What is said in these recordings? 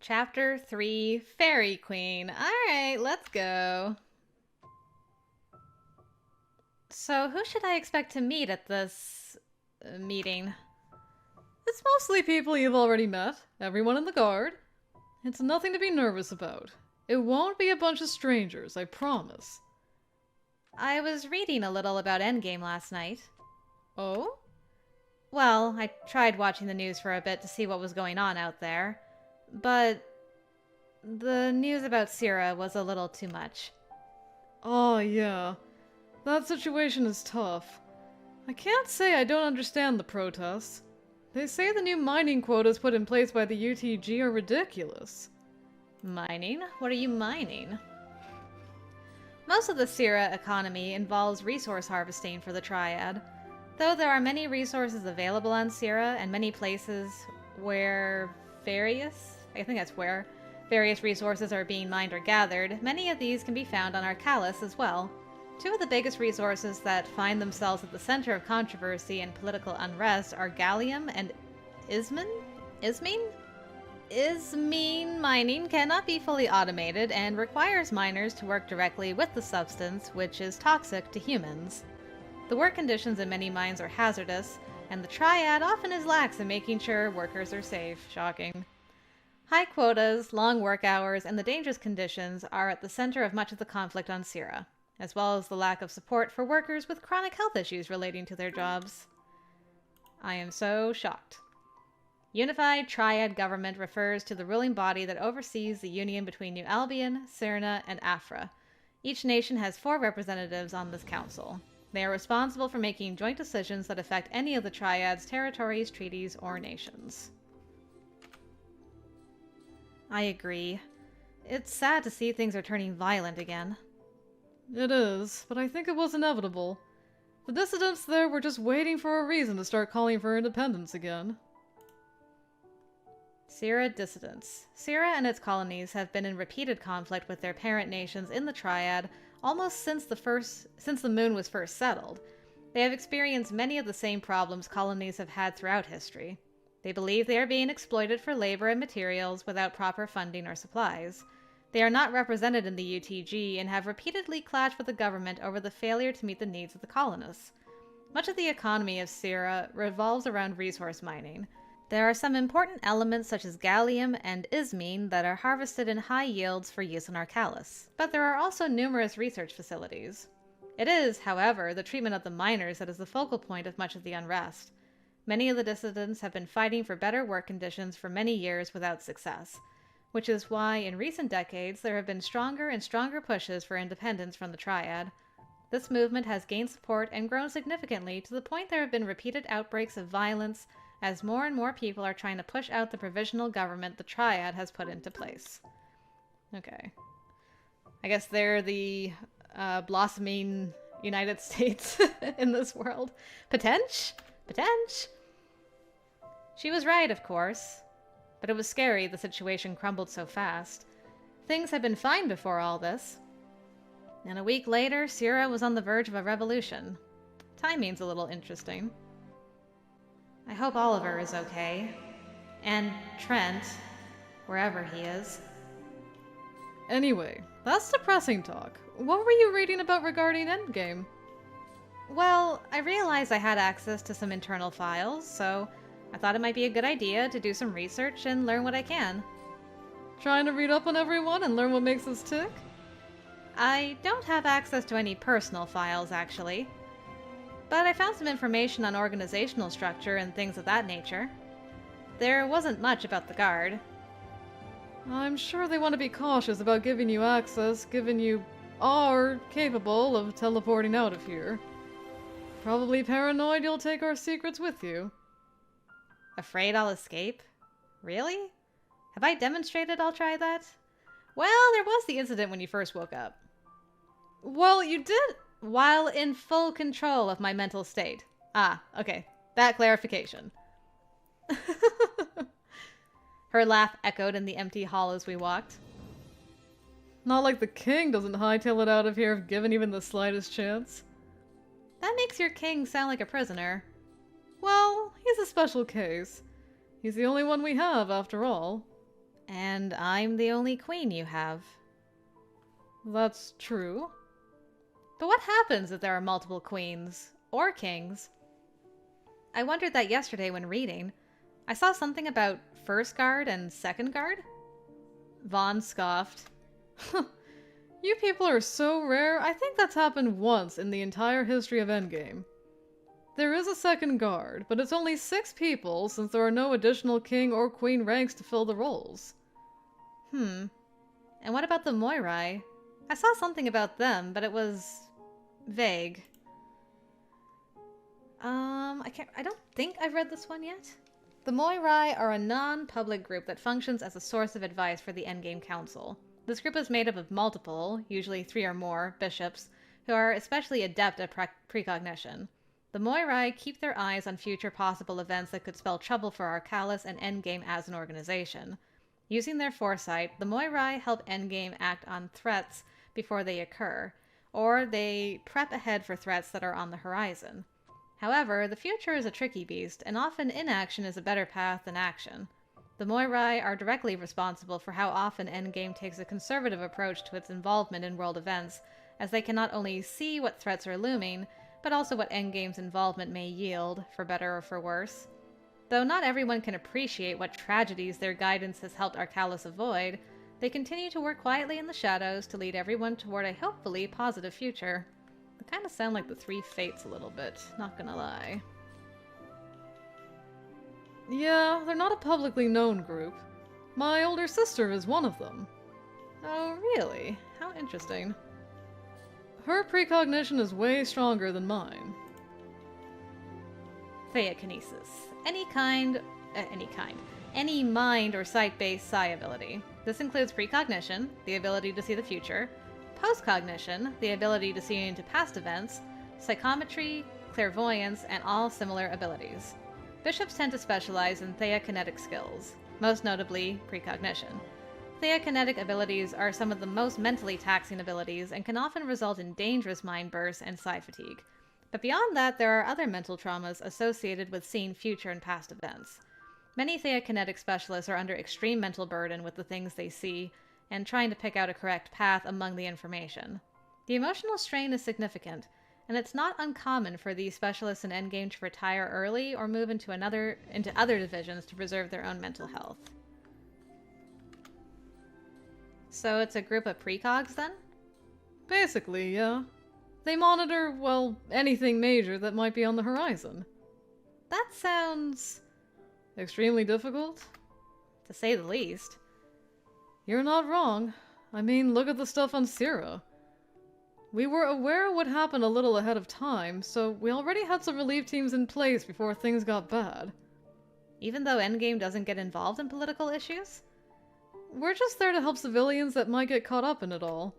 Chapter 3, Fairy Queen. Alright, let's go. So, who should I expect to meet at this meeting? It's mostly people you've already met, everyone in the guard. It's nothing to be nervous about. It won't be a bunch of strangers, I promise. I was reading a little about Endgame last night. Oh? Well, I tried watching the news for a bit to see what was going on out there, but the news about Syrah was a little too much. Oh, yeah. That situation is tough. I can't say I don't understand the protests. They say the new mining quotas put in place by the UTG are ridiculous. Mining? What are you mining? Most of the Syrah economy involves resource harvesting for the Triad. Though there are many resources available on Syrah and many places where various resources are being mined or gathered, many of these can be found on Arcalis as well. Two of the biggest resources that find themselves at the center of controversy and political unrest are gallium and ismene? Ismene mining cannot be fully automated and requires miners to work directly with the substance, which is toxic to humans. The work conditions in many mines are hazardous, and the Triad often is lax in making sure workers are safe. Shocking. High quotas, long work hours, and the dangerous conditions are at the center of much of the conflict on Syrah, as well as the lack of support for workers with chronic health issues relating to their jobs. I am so shocked. Unified Triad Government refers to the ruling body that oversees the union between New Albion, Cyrna, and Afra. Each nation has 4 representatives on this council. They are responsible for making joint decisions that affect any of the Triad's territories, treaties, or nations. I agree. It's sad to see things are turning violent again. It is, but I think it was inevitable. The dissidents there were just waiting for a reason to start calling for independence again. Syrah dissidents. Syrah and its colonies have been in repeated conflict with their parent nations in the Triad almost since the moon was first settled. They have experienced many of the same problems colonies have had throughout history. They believe they are being exploited for labor and materials without proper funding or supplies. They are not represented in the UTG and have repeatedly clashed with the government over the failure to meet the needs of the colonists. Much of the economy of Syrah revolves around resource mining. There are some important elements such as gallium and ismene that are harvested in high yields for use on Arcalis, but there are also numerous research facilities. It is, however, the treatment of the miners that is the focal point of much of the unrest. Many of the dissidents have been fighting for better work conditions for many years without success, which is why in recent decades there have been stronger and stronger pushes for independence from the Triad. This movement has gained support and grown significantly to the point there have been repeated outbreaks of violence as more and more people are trying to push out the provisional government the Triad has put into place. Okay. I guess they're the blossoming United States in this world. Potential? She was right, of course. But it was scary the situation crumbled so fast. Things had been fine before all this. And a week later, Syrah was on the verge of a revolution. Timing's a little interesting. I hope Oliver is okay. And Trent, wherever he is. Anyway, that's depressing talk. What were you reading about regarding Endgame? Well, I realized I had access to some internal files, so I thought it might be a good idea to do some research and learn what I can. Trying to read up on everyone and learn what makes us tick? I don't have access to any personal files, actually. But I found some information on organizational structure and things of that nature. There wasn't much about the Guard. I'm sure they want to be cautious about giving you access, given you are capable of teleporting out of here. Probably paranoid you'll take our secrets with you. Afraid I'll escape? Really? Have I demonstrated I'll try that? Well, there was the incident when you first woke up. Well, you did... While in full control of my mental state. Ah, okay. That clarification. Her laugh echoed in the empty hall as we walked. Not like the king doesn't hightail it out of here if given even the slightest chance. That makes your king sound like a prisoner. Well, he's a special case. He's the only one we have, after all. And I'm the only queen you have. That's true. But what happens if there are multiple queens? Or kings? I wondered that yesterday when reading. I saw something about first guard and second guard. Vaughn scoffed. You people are so rare, I think that's happened once in the entire history of Endgame. There is a second guard, but it's only 6 people since there are no additional king or queen ranks to fill the roles. And what about the Moirai? I saw something about them, but it was vague. I don't think I've read this one yet. The Moirai are a non-public group that functions as a source of advice for the Endgame Council. This group is made up of multiple, usually 3 or more, bishops, who are especially adept at precognition. The Moirai keep their eyes on future possible events that could spell trouble for Arcalis and Endgame as an organization. Using their foresight, the Moirai help Endgame act on threats before they occur, or they prep ahead for threats that are on the horizon. However, the future is a tricky beast, and often inaction is a better path than action. The Moirai are directly responsible for how often Endgame takes a conservative approach to its involvement in world events, as they can not only see what threats are looming, but also what Endgame's involvement may yield, for better or for worse. Though not everyone can appreciate what tragedies their guidance has helped Arcalis avoid, they continue to work quietly in the shadows to lead everyone toward a hopefully positive future. They kind of sound like the 3 Fates a little bit, not gonna lie. Yeah, they're not a publicly known group. My older sister is one of them. Oh, really? How interesting. Her precognition is way stronger than mine. Theokinesis. Any mind or sight-based psi ability. This includes precognition, the ability to see the future, postcognition, the ability to see into past events, psychometry, clairvoyance, and all similar abilities. Bishops tend to specialize in theokinetic skills, most notably precognition. Theokinetic abilities are some of the most mentally taxing abilities and can often result in dangerous mind bursts and psi fatigue. But beyond that, there are other mental traumas associated with seeing future and past events. Many theokinetic specialists are under extreme mental burden with the things they see and trying to pick out a correct path among the information. The emotional strain is significant, and it's not uncommon for these specialists in Endgame to retire early or move into other divisions to preserve their own mental health. So it's a group of precogs then? Basically, yeah. They monitor, well, anything major that might be on the horizon. That sounds extremely difficult, to say the least. You're not wrong. I mean, look at the stuff on Syrah. We were aware it would happen a little ahead of time, so we already had some relief teams in place before things got bad. Even though Endgame doesn't get involved in political issues? We're just there to help civilians that might get caught up in it all.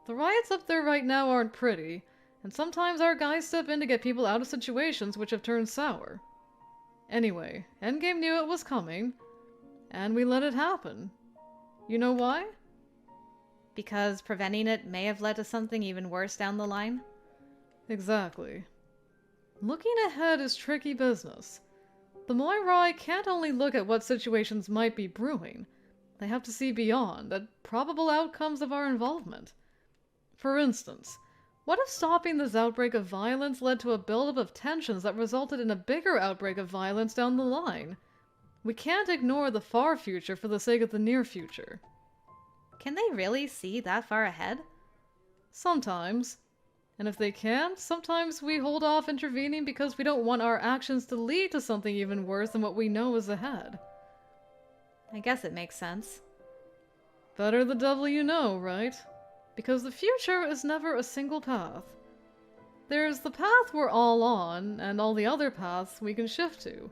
The riots up there right now aren't pretty, and sometimes our guys step in to get people out of situations which have turned sour. Anyway, Endgame knew it was coming, and we let it happen. You know why? Because preventing it may have led to something even worse down the line? Exactly. Looking ahead is tricky business. The Moirai can't only look at what situations might be brewing, they have to see beyond, at probable outcomes of our involvement. For instance, what if stopping this outbreak of violence led to a buildup of tensions that resulted in a bigger outbreak of violence down the line? We can't ignore the far future for the sake of the near future. Can they really see that far ahead? Sometimes. And if they can't, sometimes we hold off intervening because we don't want our actions to lead to something even worse than what we know is ahead. I guess it makes sense. Better the devil you know, right? Because the future is never a single path. There's the path we're all on, and all the other paths we can shift to.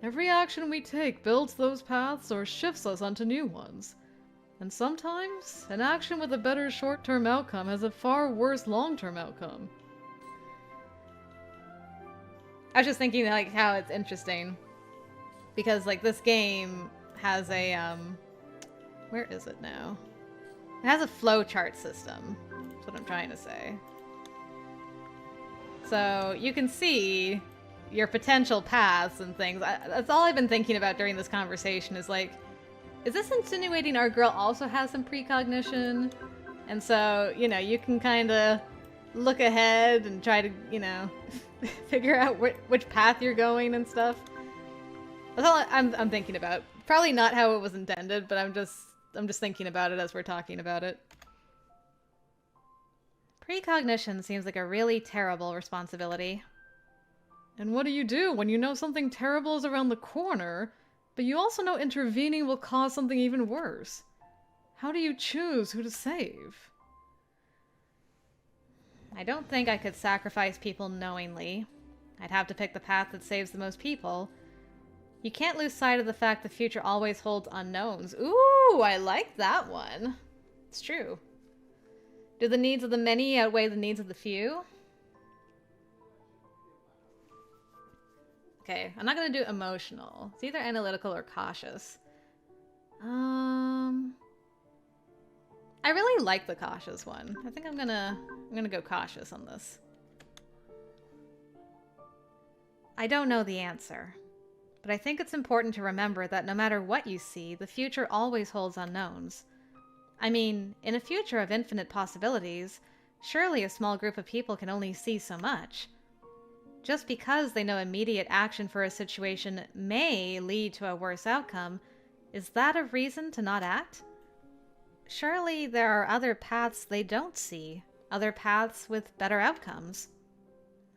Every action we take builds those paths or shifts us onto new ones. And sometimes, an action with a better short-term outcome has a far worse long-term outcome. I was just thinking, like, how it's interesting. Because, like, this game has a, where is it now? It has a flowchart system. That's what I'm trying to say. So, you can see your potential paths and things. That's all I've been thinking about during this conversation is, like, Is this insinuating our girl also has some precognition? And so, you know, you can kind of look ahead and try to, you know, figure out which path you're going and stuff. That's all I'm thinking about. Probably not how it was intended, but I'm just thinking about it as we're talking about it. Precognition seems like a really terrible responsibility. And what do you do when you know something terrible is around the corner, but you also know intervening will cause something even worse? How do you choose who to save? I don't think I could sacrifice people knowingly. I'd have to pick the path that saves the most people. You can't lose sight of the fact the future always holds unknowns. Ooh, I like that one. It's true. Do the needs of the many outweigh the needs of the few? Okay, I'm not gonna do emotional. It's either analytical or cautious. I really like the cautious one. I think I'm gonna go cautious on this. I don't know the answer, but I think it's important to remember that no matter what you see, the future always holds unknowns. I mean, in a future of infinite possibilities, surely a small group of people can only see so much. Just because they know immediate action for a situation may lead to a worse outcome, is that a reason to not act? Surely there are other paths they don't see, other paths with better outcomes.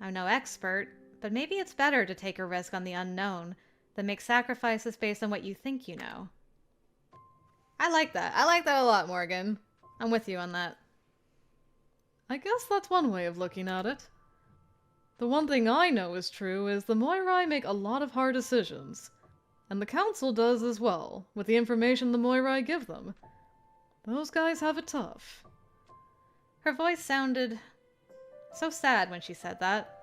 I'm no expert, but maybe it's better to take a risk on the unknown than make sacrifices based on what you think you know. I like that. I like that a lot, Morgan. I'm with you on that. I guess that's one way of looking at it. The one thing I know is true is the Moirai make a lot of hard decisions. And the Council does as well, with the information the Moirai give them. Those guys have it tough. Her voice sounded so sad when she said that.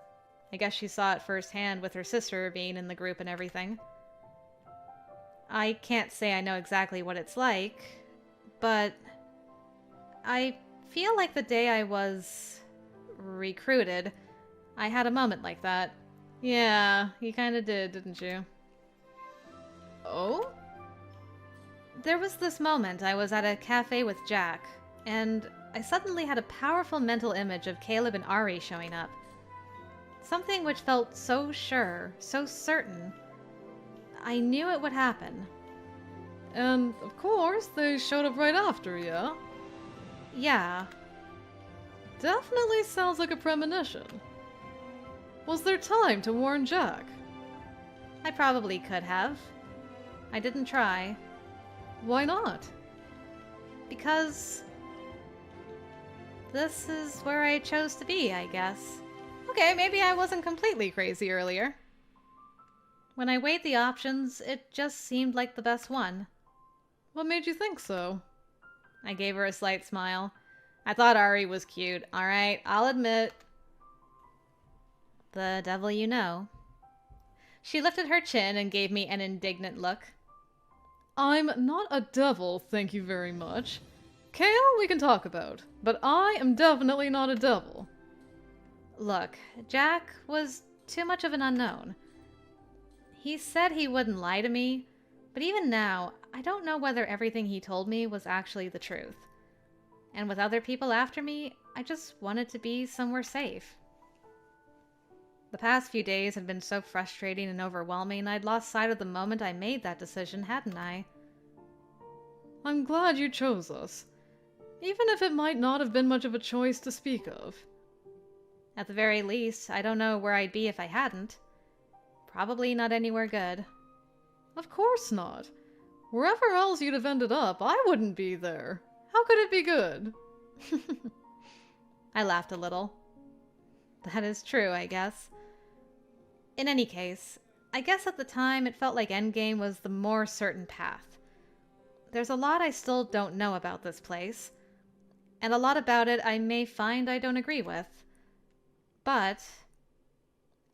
I guess she saw it firsthand with her sister being in the group and everything. I can't say I know exactly what it's like, but I feel like the day I was recruited, I had a moment like that. Yeah, you kinda did, didn't you? Oh? There was this moment I was at a cafe with Jack, and I suddenly had a powerful mental image of Caleb and Ari showing up. Something which felt so sure, so certain. I knew it would happen. And, of course, they showed up right after, yeah? Yeah. Definitely sounds like a premonition. Was there time to warn Jack? I probably could have. I didn't try. Why not? Because this is where I chose to be, I guess. Okay, maybe I wasn't completely crazy earlier. When I weighed the options, it just seemed like the best one. What made you think so? I gave her a slight smile. I thought Ari was cute. Alright, I'll admit. The devil you know. She lifted her chin and gave me an indignant look. I'm not a devil, thank you very much. Kale we can talk about, but I am definitely not a devil. Look, Jack was too much of an unknown. He said he wouldn't lie to me, but even now, I don't know whether everything he told me was actually the truth. And with other people after me, I just wanted to be somewhere safe. The past few days had been so frustrating and overwhelming, I'd lost sight of the moment I made that decision, hadn't I? I'm glad you chose us, even if it might not have been much of a choice to speak of. At the very least, I don't know where I'd be if I hadn't. Probably not anywhere good. Of course not. Wherever else you'd have ended up, I wouldn't be there. How could it be good? I laughed a little. That is true, I guess. In any case, I guess at the time it felt like endgame was the more certain path. There's a lot I still don't know about this place, and a lot about it I may find I don't agree with. But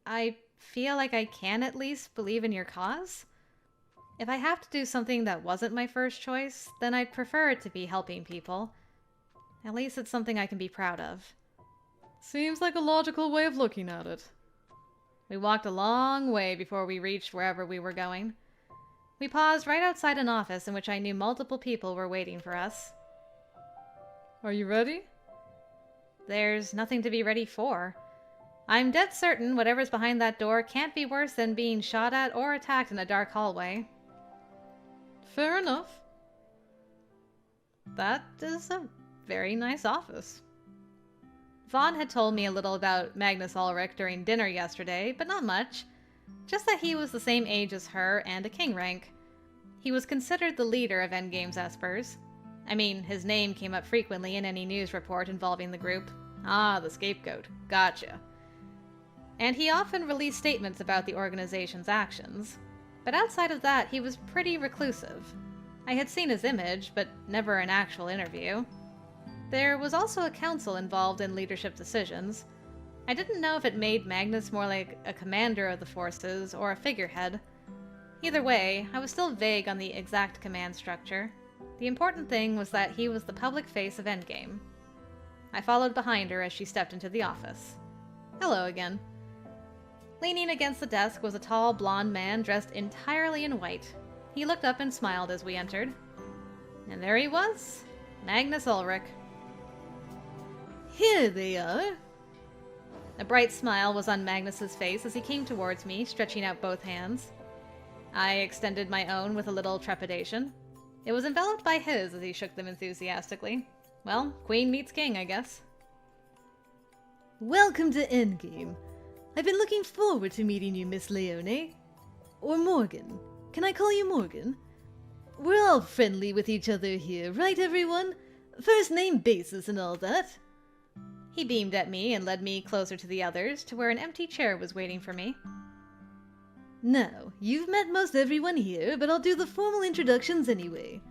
I feel like I can at least believe in your cause. If I have to do something that wasn't my first choice, then I'd prefer it to be helping people. At least it's something I can be proud of. Seems like a logical way of looking at it. We walked a long way before we reached wherever we were going. We paused right outside an office in which I knew multiple people were waiting for us. Are you ready? There's nothing to be ready for. I'm dead certain whatever's behind that door can't be worse than being shot at or attacked in a dark hallway. Fair enough. That is a very nice office. Vaughn had told me a little about Magnus Ulrich during dinner yesterday, but not much. Just that he was the same age as her and a king rank. He was considered the leader of Endgame's Espers. I mean, his name came up frequently in any news report involving the group. Ah, the scapegoat. Gotcha. And he often released statements about the organization's actions. But outside of that, he was pretty reclusive. I had seen his image, but never an actual interview. There was also a council involved in leadership decisions. I didn't know if it made Magnus more like a commander of the forces or a figurehead. Either way, I was still vague on the exact command structure. The important thing was that he was the public face of Endgame. I followed behind her as she stepped into the office. Hello again. Leaning against the desk was a tall, blonde man dressed entirely in white. He looked up and smiled as we entered. And there he was, Magnus Ulrich. Here they are. A bright smile was on Magnus's face as he came towards me, stretching out both hands. I extended my own with a little trepidation. It was enveloped by his as he shook them enthusiastically. Well, queen meets king, I guess. Welcome to Endgame. I've been looking forward to meeting you, Miss Leone. Or Morgan. Can I call you Morgan? We're all friendly with each other here, right everyone? First name basis and all that. He beamed at me and led me closer to the others, to where an empty chair was waiting for me. Now, you've met most everyone here, but I'll do the formal introductions anyway.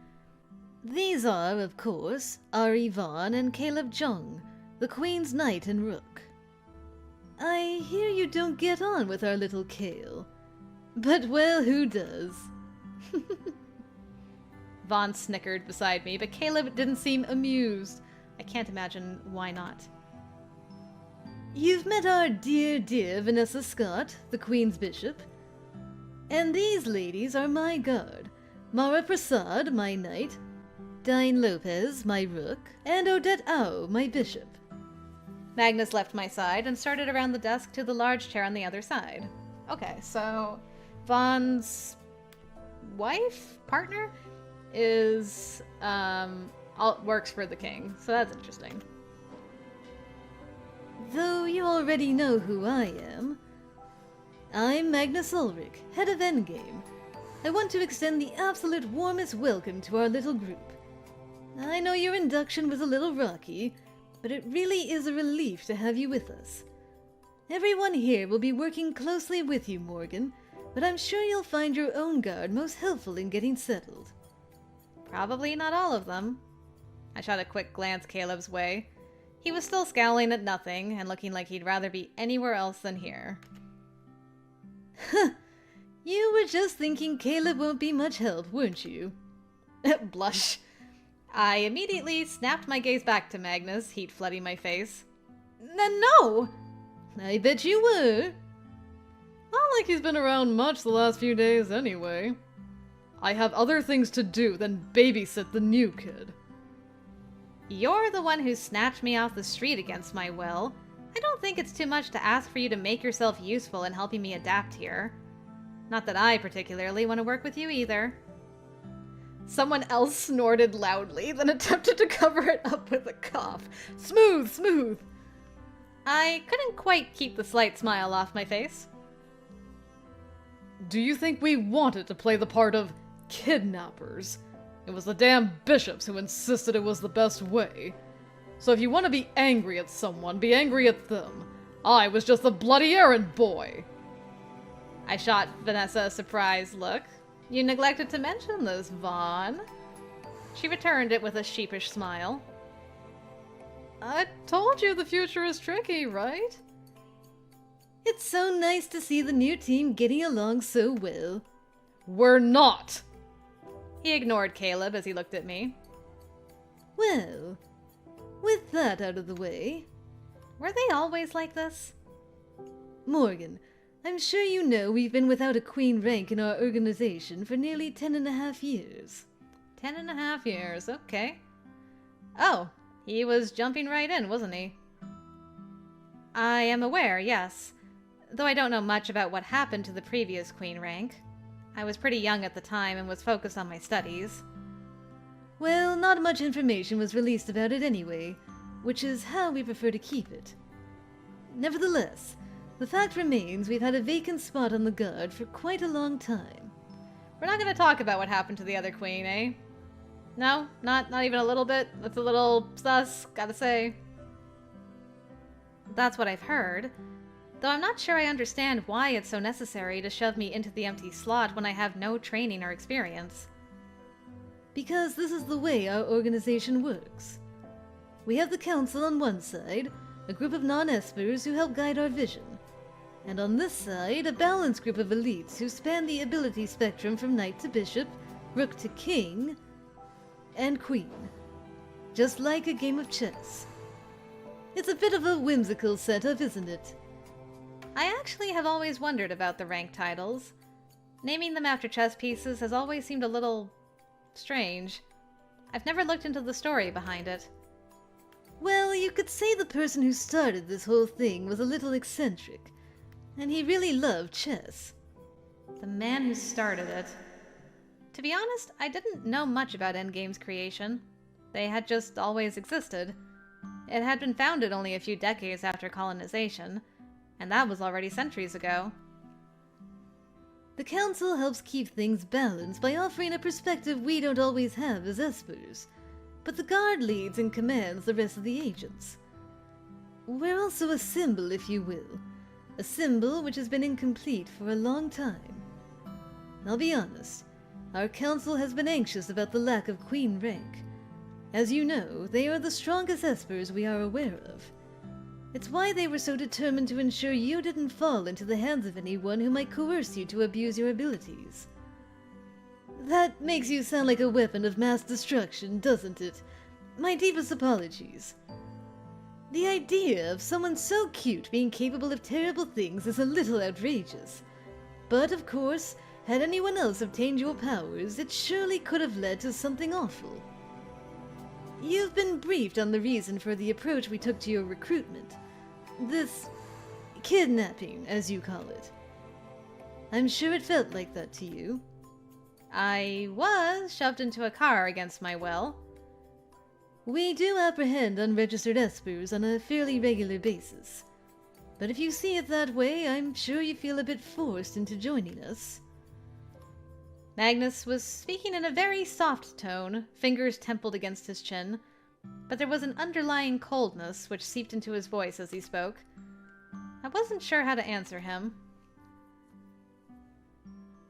These are, of course, ARI Vaughn and Caleb Jung, the Queen's Knight and Rook. I hear you don't get on with our little Kale. But, well, who does? Vaughn snickered beside me, but Caleb didn't seem amused. I can't imagine why not. You've met our dear, dear Vanessa Scott, the Queen's Bishop. And these ladies are my guard. Mara Prasad, my knight. Dine Lopez, my rook. And Odette Au, my bishop. Magnus left my side and started around the desk to the large chair on the other side. Okay, so Vaughn's wife, partner, is, works for the king, so that's interesting. Though you already know who I am. I'm Magnus Ulrich, head of Endgame. I want to extend the absolute warmest welcome to our little group. I know your induction was a little rocky, but it really is a relief to have you with us. Everyone here will be working closely with you, Morgan, but I'm sure you'll find your own guard most helpful in getting settled. Probably not all of them. I shot a quick glance Caleb's way. He was still scowling at nothing and looking like he'd rather be anywhere else than here. You were just thinking Caleb won't be much help, weren't you? Blush. I immediately snapped my gaze back to Magnus, heat flooding my face. No! I bet you were. Not like he's been around much the last few days anyway. I have other things to do than babysit the new kid. You're the one who snatched me off the street against my will. I don't think it's too much to ask for you to make yourself useful in helping me adapt here. Not that I particularly want to work with you either. Someone else snorted loudly, then attempted to cover it up with a cough. Smooth, smooth. I couldn't quite keep the slight smile off my face. Do you think we wanted to play the part of kidnappers? It was the damn bishops who insisted it was the best way. So if you want to be angry at someone, be angry at them. I was just the bloody errand boy. I shot Vanessa a surprised look. You neglected to mention this, Vaughn. She returned it with a sheepish smile. I told you the future is tricky, right? It's so nice to see the new team getting along so well. We're not! He ignored Caleb as he looked at me. Well, with that out of the way... Were they always like this? Morgan, I'm sure you know we've been without a queen rank in our organization for nearly 10.5 years. 10.5 years, okay. Oh, he was jumping right in, wasn't he? I am aware, yes. Though I don't know much about what happened to the previous queen rank. I was pretty young at the time and was focused on my studies. Well, not much information was released about it anyway, which is how we prefer to keep it. Nevertheless, the fact remains we've had a vacant spot on the guard for quite a long time. We're not going to talk about what happened to the other queen, eh? No? Not even a little bit? That's a little sus, gotta say. That's what I've heard. Though I'm not sure I understand why it's so necessary to shove me into the empty slot when I have no training or experience. Because this is the way our organization works. We have the council on one side, a group of non-espers who help guide our vision. And on this side, a balanced group of elites who span the ability spectrum from knight to bishop, rook to king, and queen. Just like a game of chess. It's a bit of a whimsical setup, isn't it? I actually have always wondered about the rank titles. Naming them after chess pieces has always seemed a little strange. I've never looked into the story behind it. Well, you could say the person who started this whole thing was a little eccentric, and he really loved chess. The man who started it. To be honest, I didn't know much about Endgame's creation. They had just always existed. It had been founded only a few decades after colonization, and that was already centuries ago. The council helps keep things balanced by offering a perspective we don't always have as espers, but the guard leads and commands the rest of the agents. We're also a symbol, if you will. A symbol which has been incomplete for a long time. I'll be honest, our council has been anxious about the lack of queen rank. As you know, they are the strongest espers we are aware of. It's why they were so determined to ensure you didn't fall into the hands of anyone who might coerce you to abuse your abilities. That makes you sound like a weapon of mass destruction, doesn't it? My deepest apologies. The idea of someone so cute being capable of terrible things is a little outrageous. But of course, had anyone else obtained your powers, it surely could have led to something awful. You've been briefed on the reason for the approach we took to your recruitment. This kidnapping, as you call it. I'm sure it felt like that to you. I was shoved into a car against my will. We do apprehend unregistered espers on a fairly regular basis. But if you see it that way, I'm sure you feel a bit forced into joining us. Magnus was speaking in a very soft tone, fingers templed against his chin, but there was an underlying coldness which seeped into his voice as he spoke. I wasn't sure how to answer him.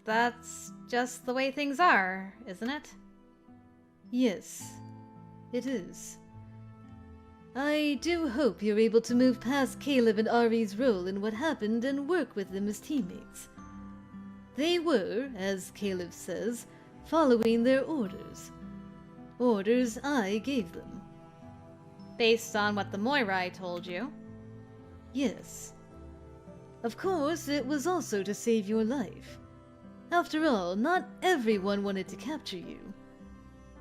That's just the way things are, isn't it? Yes, it is. I do hope you're able to move past Caleb and Ari's role in what happened and work with them as teammates. They were, as Caleb says, following their orders. Orders I gave them. Based on what the Moirai told you? Yes. Of course, it was also to save your life. After all, not everyone wanted to capture you.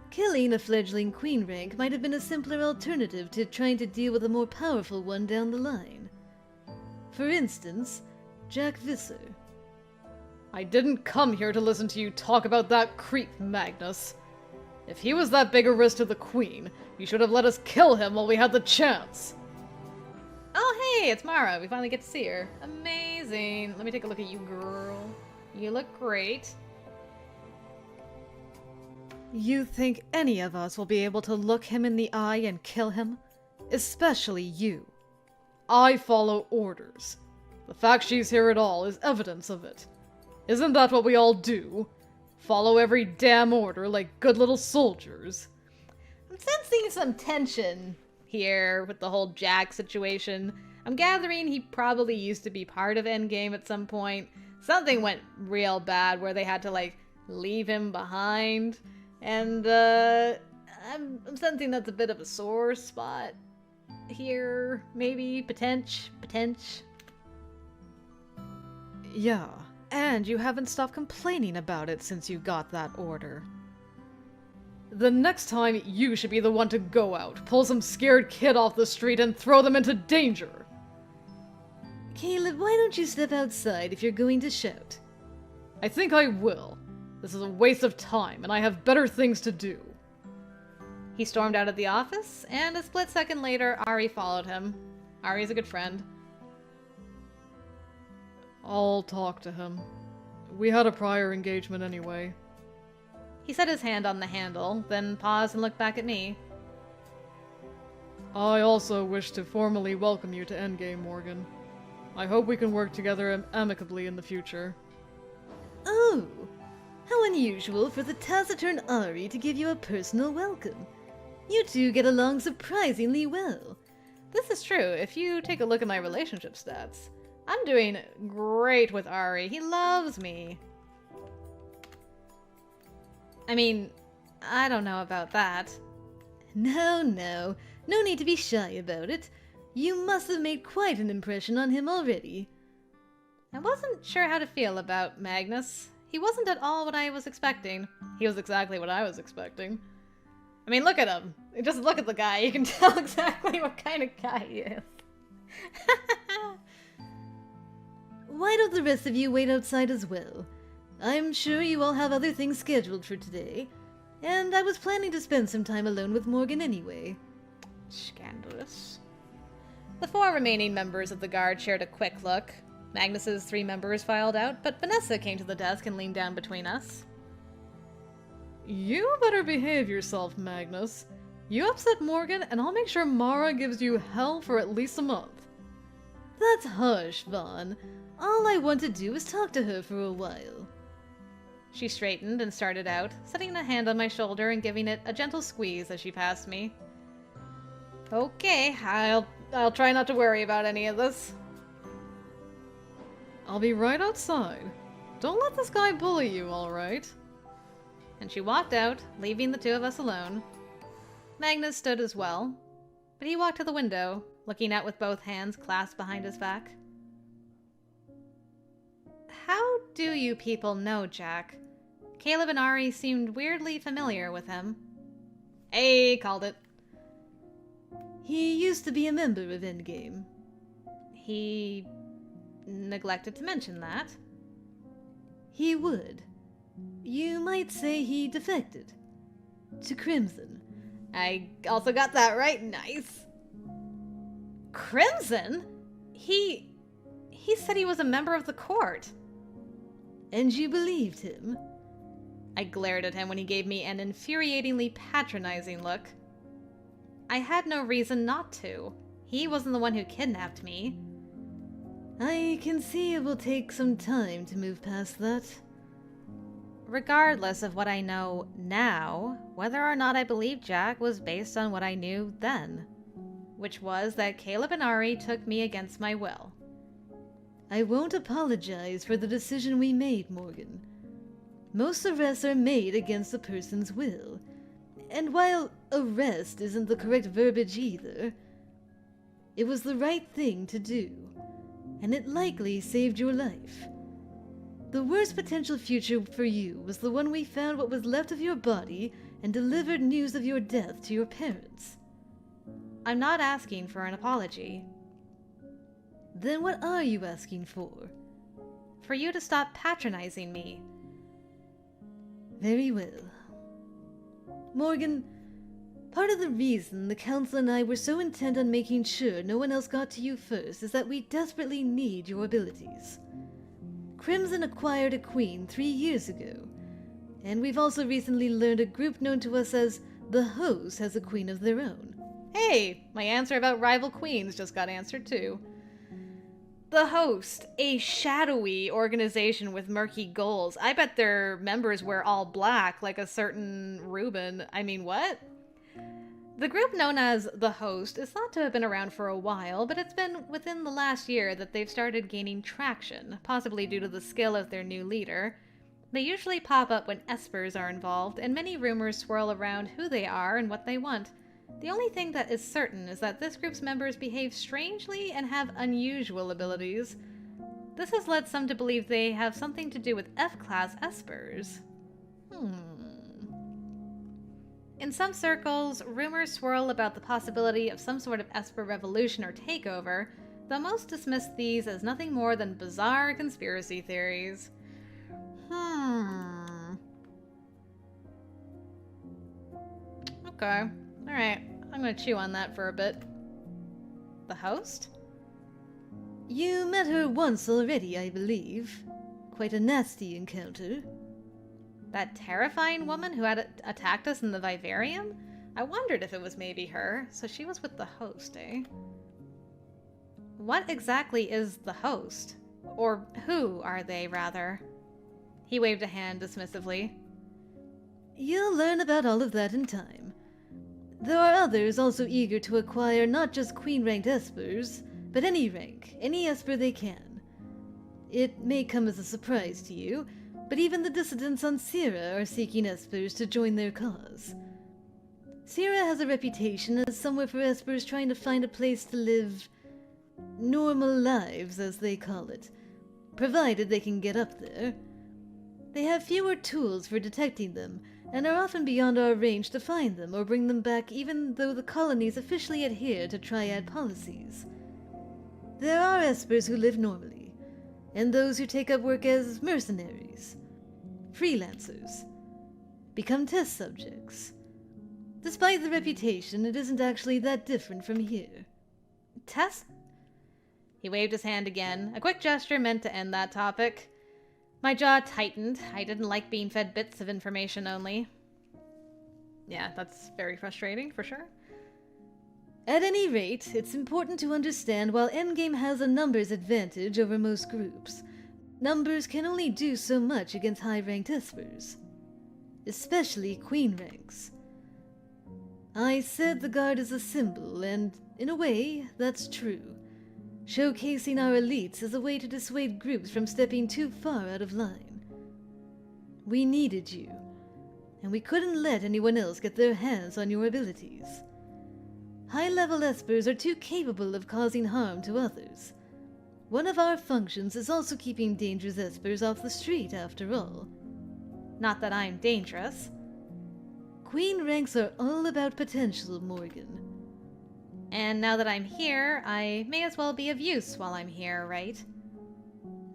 Killing a fledgling queen rank might have been a simpler alternative to trying to deal with a more powerful one down the line. For instance, Jack Visser. I didn't come here to listen to you talk about that creep, Magnus. If he was that big a risk to the Queen, you should have let us kill him while we had the chance. Oh hey, it's Mara. We finally get to see her. Amazing. Let me take a look at you, girl. You look great. You think any of us will be able to look him in the eye and kill him? Especially you. I follow orders. The fact she's here at all is evidence of it. Isn't that what we all do? Follow every damn order like good little soldiers. I'm sensing some tension here with the whole Jack situation. I'm gathering he probably used to be part of Endgame at some point. Something went real bad where they had to, like, leave him behind. And, I'm sensing that's a bit of a sore spot here. Maybe. Potential. Yeah, and you haven't stopped complaining about it since you got that order. The next time, you should be the one to go out, pull some scared kid off the street, and throw them into danger! Caleb, why don't you step outside if you're going to shout? I think I will. This is a waste of time, and I have better things to do. He stormed out of the office, and a split second later, Ari followed him. Ari's a good friend. I'll talk to him. We had a prior engagement anyway. He set his hand on the handle, then paused and looked back at me. I also wish to formally welcome you to Endgame, Morgan. I hope we can work together amicably in the future. Oh, how unusual for the taciturn Ari to give you a personal welcome. You two get along surprisingly well. This is true. If you take a look at my relationship stats, I'm doing great with Ari. He loves me. I mean, I don't know about that. No, no need to be shy about it. You must have made quite an impression on him already. I wasn't sure how to feel about Magnus. He wasn't at all what I was expecting. He was exactly what I was expecting. I mean, look at him. Just look at the guy. You can tell exactly what kind of guy he is. Why don't the rest of you wait outside as well? I'm sure you all have other things scheduled for today, and I was planning to spend some time alone with Morgan anyway. Scandalous. The 4 remaining members of the guard shared a quick look. Magnus's 3 members filed out, but Vanessa came to the desk and leaned down between us. You better behave yourself, Magnus. You upset Morgan, and I'll make sure Mara gives you hell for at least a month. That's harsh, Vaughn. All I want to do is talk to her for a while. She straightened and started out, setting a hand on my shoulder and giving it a gentle squeeze as she passed me. Okay, I'll try not to worry about any of this. I'll be right outside. Don't let this guy bully you, alright? And she walked out, leaving the 2 of us alone. Magnus stood as well, but he walked to the window, looking out with both hands clasped behind his back. How do you people know Jack? Caleb and Ari seemed weirdly familiar with him. Hey, called it. He used to be a member of Endgame. He neglected to mention that. He would. You might say he defected. To Crimson. I also got that right. Nice. Crimson? He said he was a member of the court. And you believed him? I glared at him when he gave me an infuriatingly patronizing look. I had no reason not to. He wasn't the one who kidnapped me. I can see it will take some time to move past that. Regardless of what I know now, whether or not I believe Jack was based on what I knew then, which was that Caleb and Ari took me against my will. I won't apologize for the decision we made, Morgan. Most arrests are made against a person's will. And while arrest isn't the correct verbiage either, it was the right thing to do, and it likely saved your life. The worst potential future for you was the one we found what was left of your body and delivered news of your death to your parents. I'm not asking for an apology. Then what are you asking for? For you to stop patronizing me. Very well. Morgan, part of the reason the Council and I were so intent on making sure no one else got to you first is that we desperately need your abilities. Crimson acquired a queen 3 years ago, and we've also recently learned a group known to us as the Host has a queen of their own. Hey, my answer about rival queens just got answered too. The Host, a shadowy organization with murky goals. I bet their members wear all black like a certain Reuben. I mean, what? The group known as The Host is thought to have been around for a while, but it's been within the last year that they've started gaining traction, possibly due to the skill of their new leader. They usually pop up when espers are involved, and many rumors swirl around who they are and what they want. The only thing that is certain is that this group's members behave strangely and have unusual abilities. This has led some to believe they have something to do with F-class espers. In some circles, rumors swirl about the possibility of some sort of esper revolution or takeover, though most dismiss these as nothing more than bizarre conspiracy theories. Okay. Alright. I'm gonna chew on that for a bit. The host? You met her once already, I believe. Quite a nasty encounter. That terrifying woman who had attacked us in the vivarium? I wondered if it was maybe her, so she was with the host, eh? What exactly is the host? Or who are they, rather? He waved a hand dismissively. You'll learn about all of that in time. There are others also eager to acquire not just queen-ranked espers, but any rank, any esper they can. It may come as a surprise to you, but even the dissidents on Sierra are seeking espers to join their cause. Sierra has a reputation as somewhere for espers trying to find a place to live normal lives, as they call it, provided they can get up there. They have fewer tools for detecting them, and are often beyond our range to find them or bring them back, even though the colonies officially adhere to triad policies. There are espers who live normally, and those who take up work as mercenaries, freelancers, become test subjects. Despite the reputation, it isn't actually that different from here. Test? He waved his hand again, a quick gesture meant to end that topic. My jaw tightened. I didn't like being fed bits of information only. Yeah, that's very frustrating, for sure. At any rate, it's important to understand while endgame has a numbers advantage over most groups, numbers can only do so much against high-ranked espers, especially queen ranks. I said the guard is a symbol, and in a way, that's true. Showcasing our elites as a way to dissuade groups from stepping too far out of line. We needed you, and we couldn't let anyone else get their hands on your abilities. High-level espers are too capable of causing harm to others. One of our functions is also keeping dangerous espers off the street, after all. Not that I'm dangerous. Queen ranks are all about potential, Morgan. And now that I'm here, I may as well be of use while I'm here, right?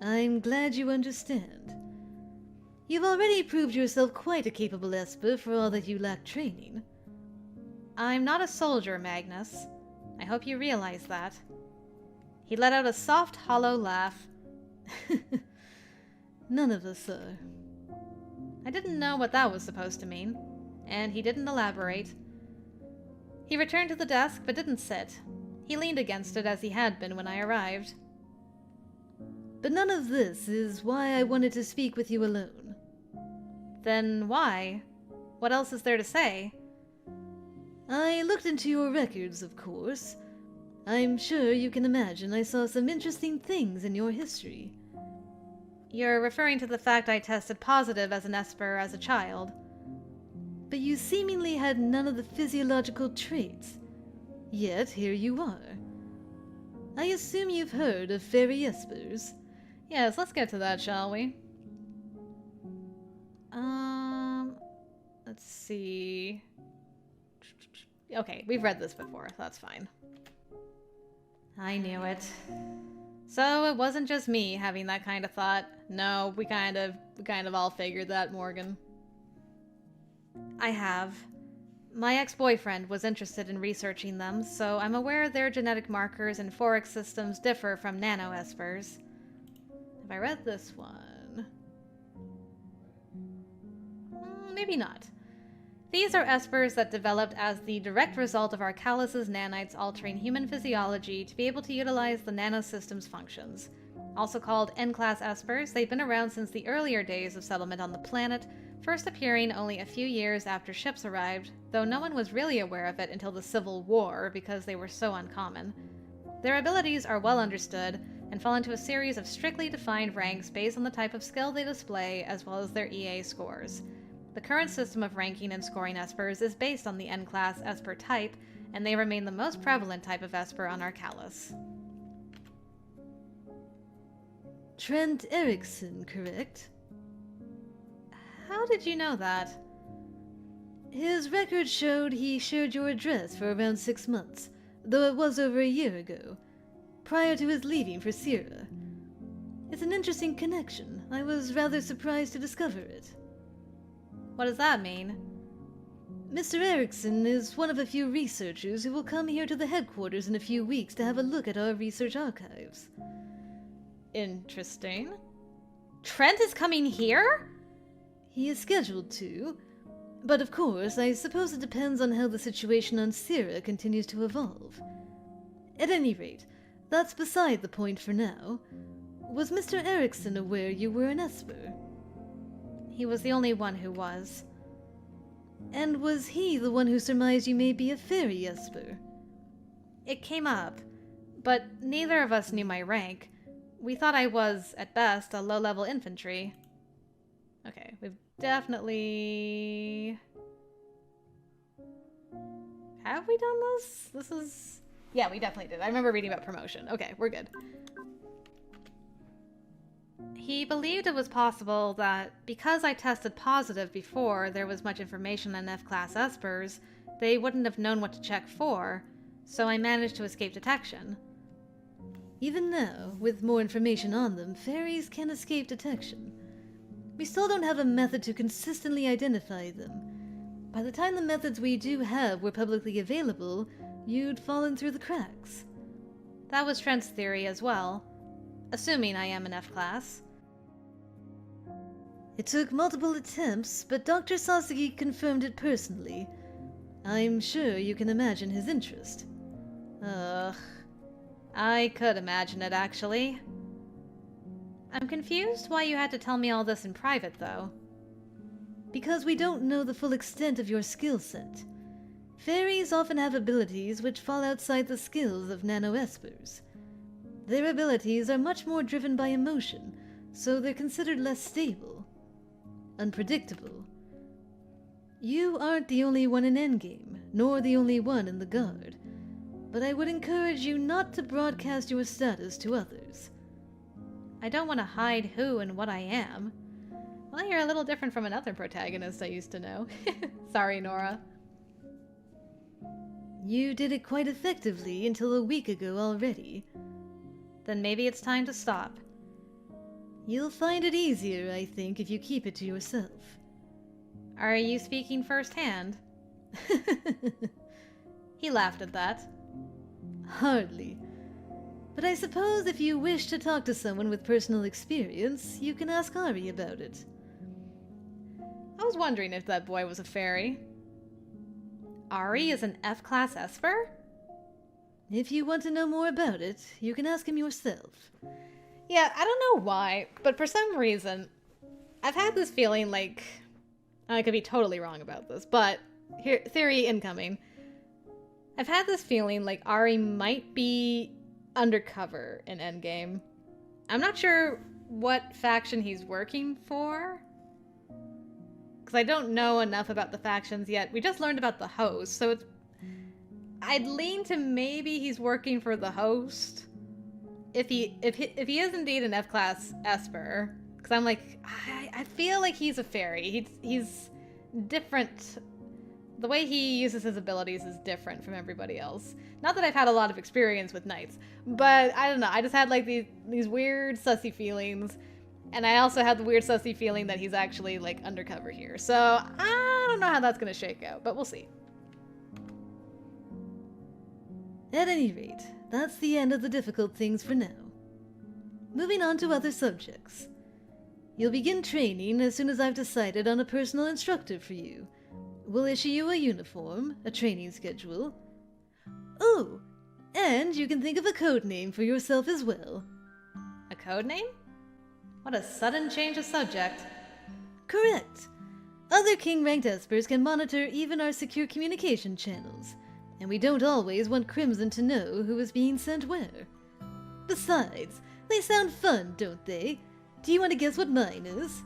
I'm glad you understand. You've already proved yourself quite a capable esper for all that you lack training. I'm not a soldier, Magnus. I hope you realize that. He let out a soft, hollow laugh. None of us are. I didn't know what that was supposed to mean, and he didn't elaborate. He returned to the desk, but didn't sit. He leaned against it as he had been when I arrived. But none of this is why I wanted to speak with you alone. Then why? What else is there to say? I looked into your records, of course. I'm sure you can imagine I saw some interesting things in your history. You're referring to the fact I tested positive as an esper as a child. But you seemingly had none of the physiological traits. Yet here you are. I assume you've heard of fairy espers. Yes, let's get to that, shall we? Let's see. Okay, we've read this before. That's fine. I knew it. So it wasn't just me having that kind of thought. No, we kind of all figured that, Morgan. I have. My ex-boyfriend was interested in researching them, so I'm aware their genetic markers and phoric systems differ from nano-espers. Have I read this one? Maybe not. These are espers that developed as the direct result of Arcalis' nanites altering human physiology to be able to utilize the nanosystem's functions. Also called N-class espers, they've been around since the earlier days of settlement on the planet, first appearing only a few years after ships arrived, though no one was really aware of it until the Civil War because they were so uncommon. Their abilities are well understood and fall into a series of strictly defined ranks based on the type of skill they display as well as their EA scores. The current system of ranking and scoring espers is based on the N-class esper type, and they remain the most prevalent type of esper on Arcalis. Trent Erickson, correct? How did you know that? His record showed he shared your address for around 6 months, though it was over a year ago, prior to his leaving for Sierra. It's an interesting connection. I was rather surprised to discover it. What does that mean? Mr. Erickson is one of a few researchers who will come here to the headquarters in a few weeks to have a look at our research archives. Interesting. Trent is coming here? He is scheduled to, but of course, I suppose it depends on how the situation on Sierra continues to evolve. At any rate, that's beside the point for now. Was Mr. Erickson aware you were an Esper? He was the only one who was. And was he the one who surmised you may be a fairy Esper? It came up, but neither of us knew my rank. We thought I was, at best, a low-level infantry. Okay, we've definitely... Have we done this? This is... Yeah, we definitely did. I remember reading about promotion. Okay, we're good. He believed it was possible that because I tested positive before there was much information on F-class Espers, they wouldn't have known what to check for, so I managed to escape detection. Even now, with more information on them, fairies can escape detection. We still don't have a method to consistently identify them. By the time the methods we do have were publicly available, you'd fallen through the cracks. That was Trent's theory as well. Assuming I am an F-class. It took multiple attempts, but Dr. Sasaki confirmed it personally. I'm sure you can imagine his interest. Ugh. I could imagine it, actually. I'm confused why you had to tell me all this in private, though. Because we don't know the full extent of your skill set. Fairies often have abilities which fall outside the skills of nano-espers. Their abilities are much more driven by emotion, so they're considered less stable. Unpredictable. You aren't the only one in endgame, nor the only one in the Guard, but I would encourage you not to broadcast your status to others. I don't want to hide who and what I am. Well, you're a little different from another protagonist I used to know. Sorry, Nora. You did it quite effectively until a week ago already. Then maybe it's time to stop. You'll find it easier, I think, if you keep it to yourself. Are you speaking firsthand? He laughed at that. Hardly. But I suppose if you wish to talk to someone with personal experience, you can ask Ari about it. I was wondering if that boy was a fairy. Ari is an F-class Esper? If you want to know more about it, you can ask him yourself. Yeah, I don't know why, but for some reason, I've had this feeling like... I could be totally wrong about this, but here, theory incoming. I've had this feeling like Ari might be undercover in Endgame. I'm not sure what faction he's working for, because I don't know enough about the factions yet. We just learned about the host, so it's... I'd lean to maybe he's working for the host. If he is indeed an F-class Esper, because I'm like, I feel like he's a fairy. He's different. The way he uses his abilities is different from everybody else. Not that I've had a lot of experience with knights, but I don't know. I just had like these weird sussy feelings, and I also had the weird sussy feeling that he's actually like undercover here. So I don't know how that's gonna shake out, but we'll see. At any rate, that's the end of the difficult things for now. Moving on to other subjects. You'll begin training as soon as I've decided on a personal instructor for you. We'll issue you a uniform, a training schedule. Oh, and you can think of a code name for yourself as well. A code name? What a sudden change of subject. Correct. Other king-ranked Espers can monitor even our secure communication channels, and we don't always want Crimson to know who is being sent where. Besides, they sound fun, don't they? Do you want to guess what mine is?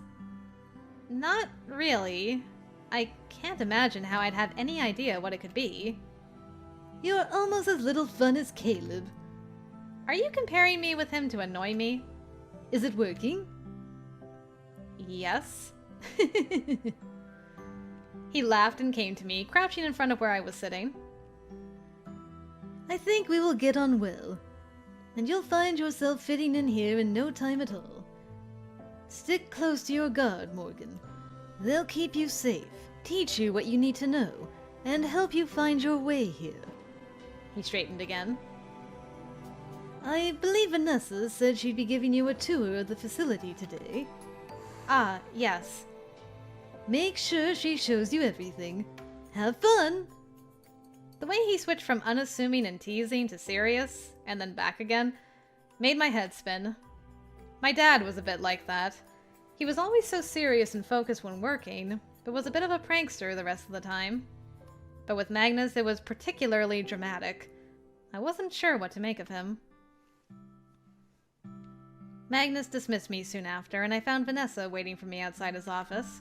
Not really. I can't imagine how I'd have any idea what it could be. You're almost as little fun as Caleb. Are you comparing me with him to annoy me? Is it working? Yes. He laughed and came to me, crouching in front of where I was sitting. I think we will get on well, and you'll find yourself fitting in here in no time at all. Stick close to your guard, Morgan. They'll keep you safe, teach you what you need to know, and help you find your way here. He straightened again. I believe Vanessa said she'd be giving you a tour of the facility today. Ah, yes. Make sure she shows you everything. Have fun! The way he switched from unassuming and teasing to serious, and then back again, made my head spin. My dad was a bit like that. He was always so serious and focused when working, but was a bit of a prankster the rest of the time. But with Magnus, it was particularly dramatic. I wasn't sure what to make of him. Magnus dismissed me soon after, and I found Vanessa waiting for me outside his office.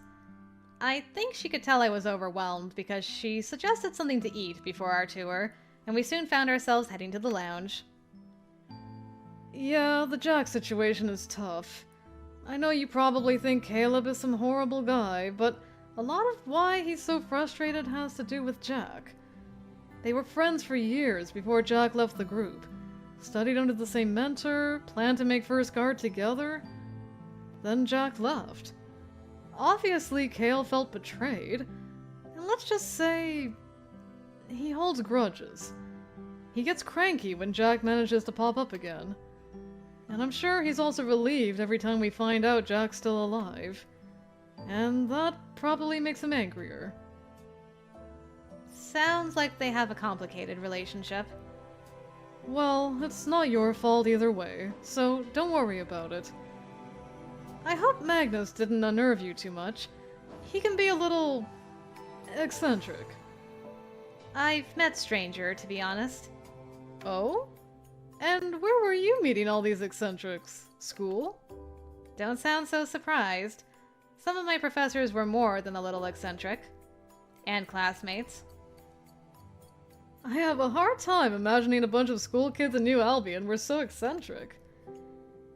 I think she could tell I was overwhelmed because she suggested something to eat before our tour, and we soon found ourselves heading to the lounge. Yeah, the Jack situation is tough. I know you probably think Caleb is some horrible guy, but a lot of why he's so frustrated has to do with Jack. They were friends for years before Jack left the group. Studied under the same mentor, planned to make first guard together. Then Jack left. Obviously, Cale felt betrayed, and let's just say he holds grudges. He gets cranky when Jack manages to pop up again. And I'm sure he's also relieved every time we find out Jack's still alive. And that probably makes him angrier. Sounds like they have a complicated relationship. Well, it's not your fault either way, so don't worry about it. I hope Magnus didn't unnerve you too much. He can be a little eccentric. I've met Stranger, to be honest. Oh? And where were you meeting all these eccentrics? School? Don't sound so surprised. Some of my professors were more than a little eccentric. And classmates. I have a hard time imagining a bunch of school kids in New Albion were so eccentric.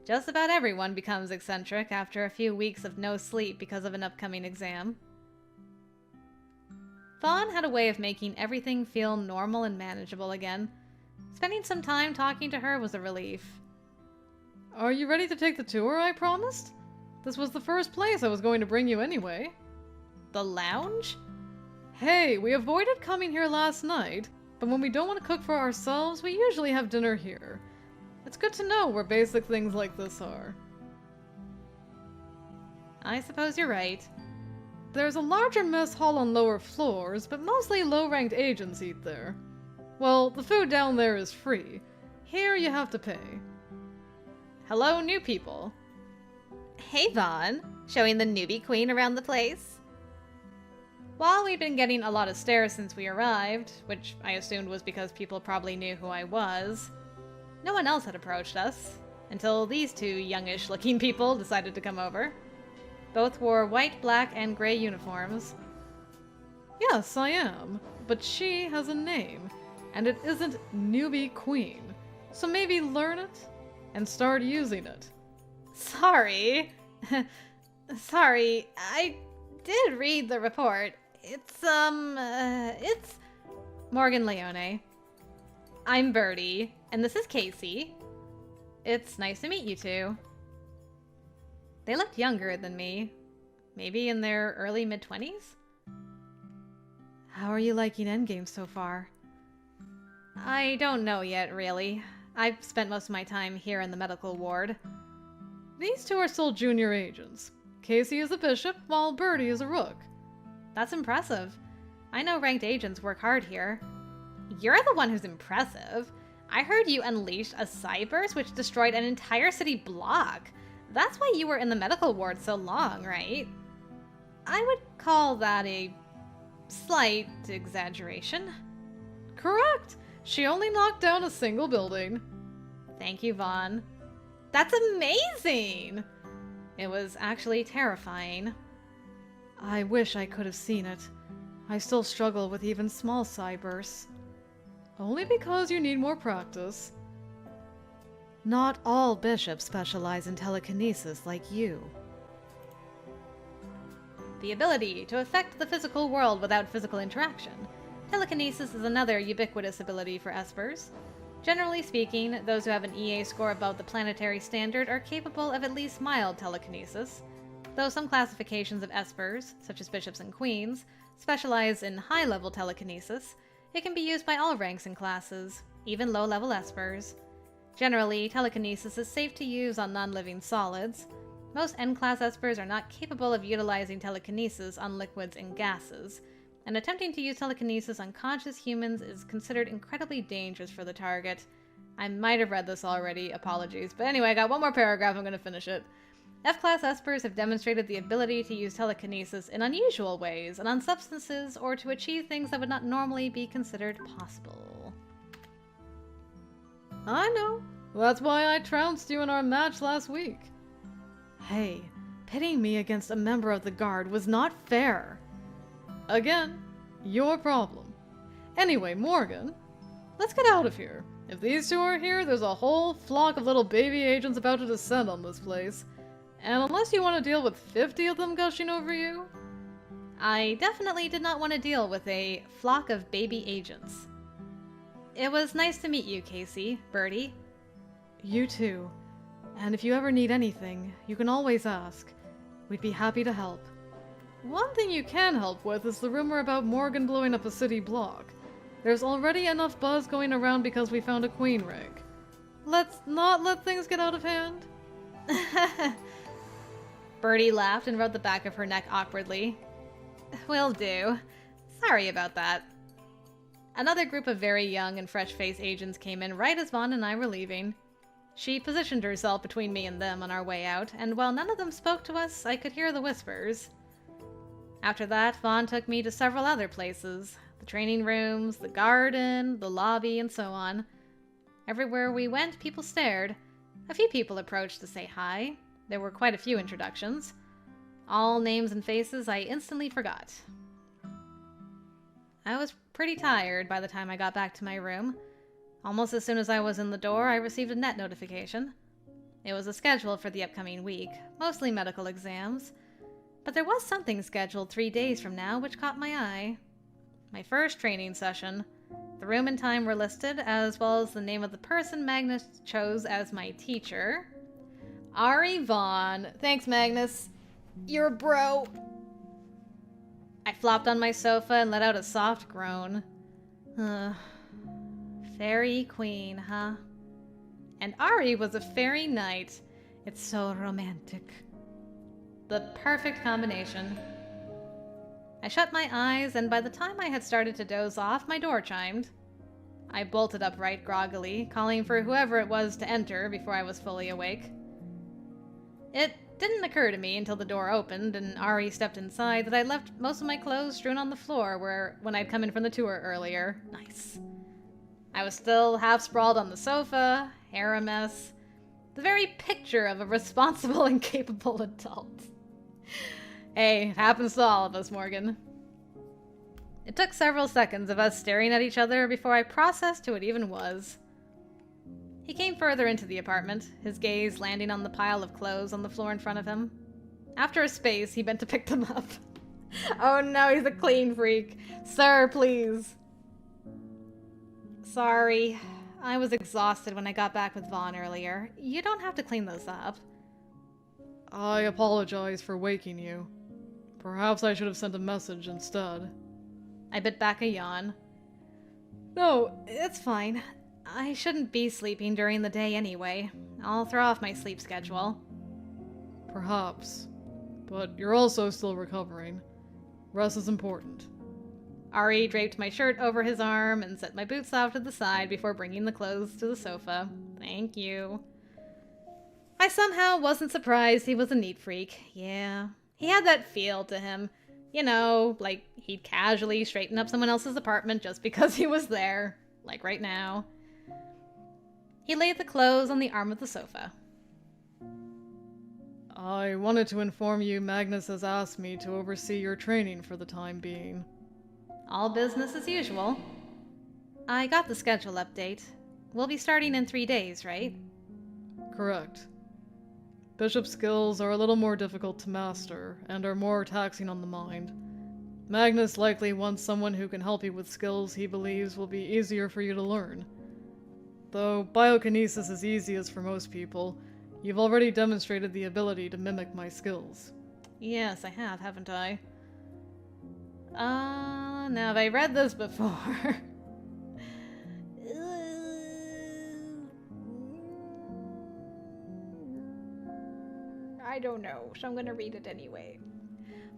Just about everyone becomes eccentric after a few weeks of no sleep because of an upcoming exam. Vaughn had a way of making everything feel normal and manageable again. Spending some time talking to her was a relief. Are you ready to take the tour I promised? This was the first place I was going to bring you anyway. The lounge? Hey, we avoided coming here last night, but when we don't want to cook for ourselves, we usually have dinner here. It's good to know where basic things like this are. I suppose you're right. There's a larger mess hall on lower floors, but mostly low-ranked agents eat there. Well, the food down there is free. Here you have to pay. Hello, new people. Hey, Vaughn. Showing the newbie queen around the place? While we'd been getting a lot of stares since we arrived, which I assumed was because people probably knew who I was, no one else had approached us, until these two youngish-looking people decided to come over. Both wore white, black, and gray uniforms. Yes, I am, but she has a name, and it isn't Newbie Queen, so maybe learn it and start using it. Sorry. Sorry, I did read the report. It's Morgan Leone. I'm Birdie, and this is Casey. It's nice to meet you two. They looked younger than me. Maybe in their early mid-20s? How are you liking Endgame so far? I don't know yet, really. I've spent most of my time here in the medical ward. These two are still junior agents. Casey is a bishop, while Birdie is a rook. That's impressive. I know ranked agents work hard here. You're the one who's impressive. I heard you unleashed a cyburst which destroyed an entire city block. That's why you were in the medical ward so long, right? I would call that a slight exaggeration. Correct! She only knocked down a single building. Thank you, Vaughn. That's amazing! It was actually terrifying. I wish I could have seen it. I still struggle with even small cybursts. Only because you need more practice. Not all bishops specialize in telekinesis like you. The ability to affect the physical world without physical interaction. Telekinesis is another ubiquitous ability for espers. Generally speaking, those who have an EA score above the planetary standard are capable of at least mild telekinesis, though some classifications of espers, such as bishops and queens, specialize in high-level telekinesis. It can be used by all ranks and classes, even low-level espers. Generally, telekinesis is safe to use on non-living solids. Most N-class espers are not capable of utilizing telekinesis on liquids and gases, and attempting to use telekinesis on conscious humans is considered incredibly dangerous for the target. I might have read this already, apologies, but anyway, I got one more paragraph, I'm going to finish it. F-class espers have demonstrated the ability to use telekinesis in unusual ways and on substances or to achieve things that would not normally be considered possible. I know. That's why I trounced you in our match last week. Hey, pitting me against a member of the guard was not fair. Again, your problem. Anyway, Morgan, let's get out of here. If these two are here, there's a whole flock of little baby agents about to descend on this place. And unless you want to deal with 50 of them gushing over you... I definitely did not want to deal with a flock of baby agents. It was nice to meet you, Casey, Birdie. You too. And if you ever need anything, you can always ask. We'd be happy to help. One thing you can help with is the rumor about Morgan blowing up a city block. There's already enough buzz going around because we found a queen rank. Let's not let things get out of hand. Birdie laughed and rubbed the back of her neck awkwardly. Will do. Sorry about that. Another group of very young and fresh-faced agents came in right as Vaughn and I were leaving. She positioned herself between me and them on our way out, and while none of them spoke to us, I could hear the whispers. After that, Vaughn took me to several other places. The training rooms, the garden, the lobby, and so on. Everywhere we went, people stared. A few people approached to say hi. There were quite a few introductions. All names and faces I instantly forgot. I was pretty tired by the time I got back to my room. Almost as soon as I was in the door, I received a net notification. It was a schedule for the upcoming week, mostly medical exams. But there was something scheduled 3 days from now which caught my eye. My first training session. The room and time were listed, as well as the name of the person Magnus chose as my teacher. ARI Vaughn. Thanks, Magnus. You're a bro. I flopped on my sofa and let out a soft groan. Fairy queen, huh? And Ari was a fairy knight. It's so romantic. The perfect combination. I shut my eyes, and by the time I had started to doze off, my door chimed. I bolted upright groggily, calling for whoever it was to enter before I was fully awake. It didn't occur to me until the door opened and Ari stepped inside that I left most of my clothes strewn on the floor when I'd come in from the tour earlier. Nice. I was still half sprawled on the sofa, hair a mess. The very picture of a responsible and capable adult. Hey, it happens to all of us, Morgan. It took several seconds of us staring at each other before I processed who it even was. He came further into the apartment, his gaze landing on the pile of clothes on the floor in front of him. After a space, he bent to pick them up. Oh no, he's a clean freak. Sir, please. Sorry. I was exhausted when I got back with Vaughn earlier. You don't have to clean those up. I apologize for waking you. Perhaps I should have sent a message instead. I bit back a yawn. No, it's fine. I shouldn't be sleeping during the day anyway. I'll throw off my sleep schedule. Perhaps. But you're also still recovering. Rest is important. Ari draped my shirt over his arm and set my boots off to the side before bringing the clothes to the sofa. Thank you. I somehow wasn't surprised he was a neat freak. Yeah, he had that feel to him. You know, like he'd casually straighten up someone else's apartment just because he was there. Like right now. He laid the clothes on the arm of the sofa. I wanted to inform you Magnus has asked me to oversee your training for the time being. All business as usual. I got the schedule update. We'll be starting in 3 days, right? Correct. Bishop's skills are a little more difficult to master, and are more taxing on the mind. Magnus likely wants someone who can help you with skills he believes will be easier for you to learn. Though biokinesis is easiest for most people, you've already demonstrated the ability to mimic my skills. Yes, I have, haven't I? Now have I read this before? I don't know, so I'm gonna read it anyway.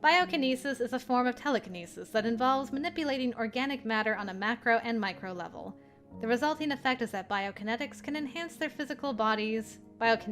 Biokinesis is a form of telekinesis that involves manipulating organic matter on a macro and micro level. The resulting effect is that biokinetics can enhance their physical bodies in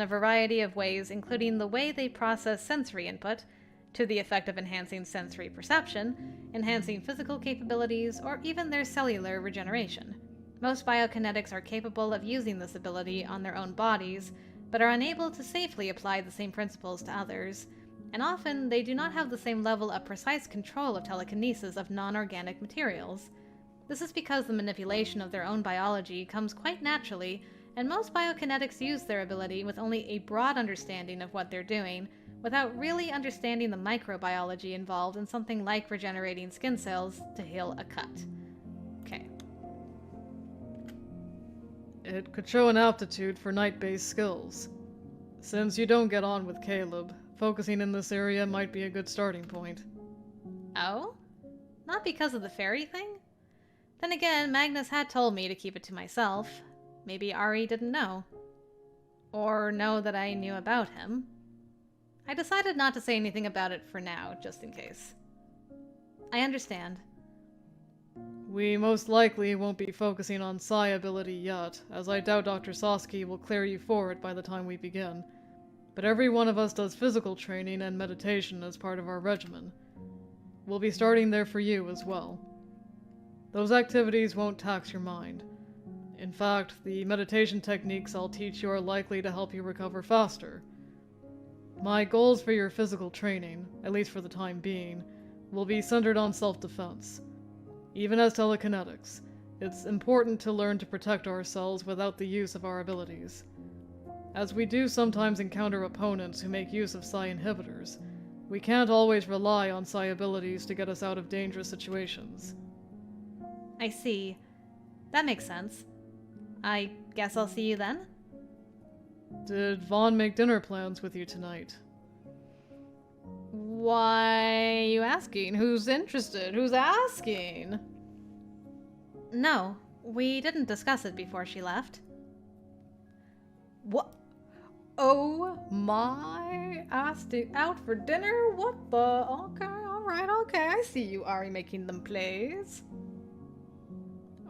a variety of ways, including the way they process sensory input, to the effect of enhancing sensory perception, enhancing physical capabilities, or even their cellular regeneration. Most biokinetics are capable of using this ability on their own bodies, but are unable to safely apply the same principles to others, and often they do not have the same level of precise control of telekinesis of non-organic materials. This is because the manipulation of their own biology comes quite naturally, and most biokinetics use their ability with only a broad understanding of what they're doing, without really understanding the microbiology involved in something like regenerating skin cells to heal a cut. Okay. It could show an aptitude for night-based skills. Since you don't get on with Caleb, focusing in this area might be a good starting point. Oh? Not because of the fairy thing? Then again, Magnus had told me to keep it to myself. Maybe Ari didn't know. Or know that I knew about him. I decided not to say anything about it for now, just in case. I understand. We most likely won't be focusing on psi ability yet, as I doubt Dr. Sosky will clear you for it by the time we begin. But every one of us does physical training and meditation as part of our regimen. We'll be starting there for you as well. Those activities won't tax your mind. In fact, the meditation techniques I'll teach you are likely to help you recover faster. My goals for your physical training, at least for the time being, will be centered on self-defense. Even as telekinetics, it's important to learn to protect ourselves without the use of our abilities. As we do sometimes encounter opponents who make use of psi inhibitors, we can't always rely on psi abilities to get us out of dangerous situations. I see. That makes sense. I guess I'll see you then? Did Vaughn make dinner plans with you tonight? Why are you asking? Who's interested? Who's asking? No, we didn't discuss it before she left. What? Oh my, asked it out for dinner? What the? Okay, alright, okay, I see you, Ari, making them plays.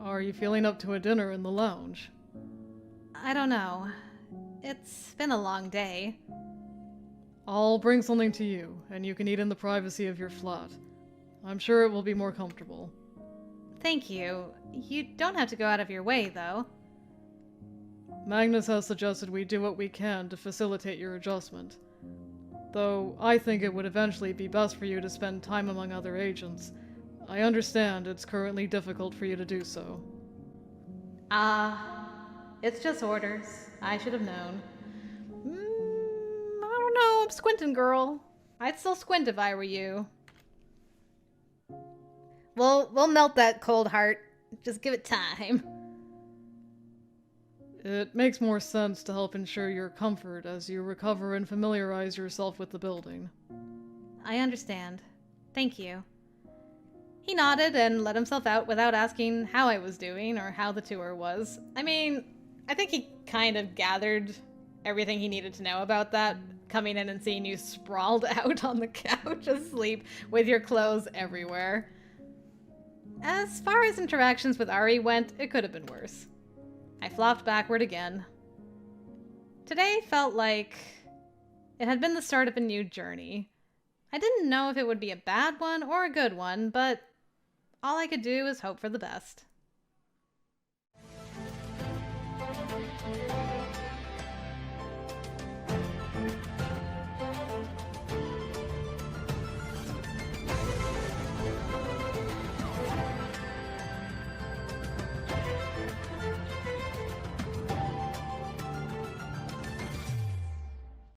Are you feeling up to a dinner in the lounge? I don't know. It's been a long day. I'll bring something to you, and you can eat in the privacy of your flat. I'm sure it will be more comfortable. Thank you. You don't have to go out of your way, though. Magnus has suggested we do what we can to facilitate your adjustment. Though I think it would eventually be best for you to spend time among other agents, I understand it's currently difficult for you to do so. It's just orders. I should have known. I don't know, I'm squinting, girl. I'd still squint if I were you. We'll melt that cold heart. Just give it time. It makes more sense to help ensure your comfort as you recover and familiarize yourself with the building. I understand. Thank you. He nodded and let himself out without asking how I was doing or how the tour was. I mean, I think he kind of gathered everything he needed to know about that, coming in and seeing you sprawled out on the couch asleep with your clothes everywhere. As far as interactions with Ari went, it could have been worse. I flopped backward again. Today felt like it had been the start of a new journey. I didn't know if it would be a bad one or a good one, but all I could do was hope for the best.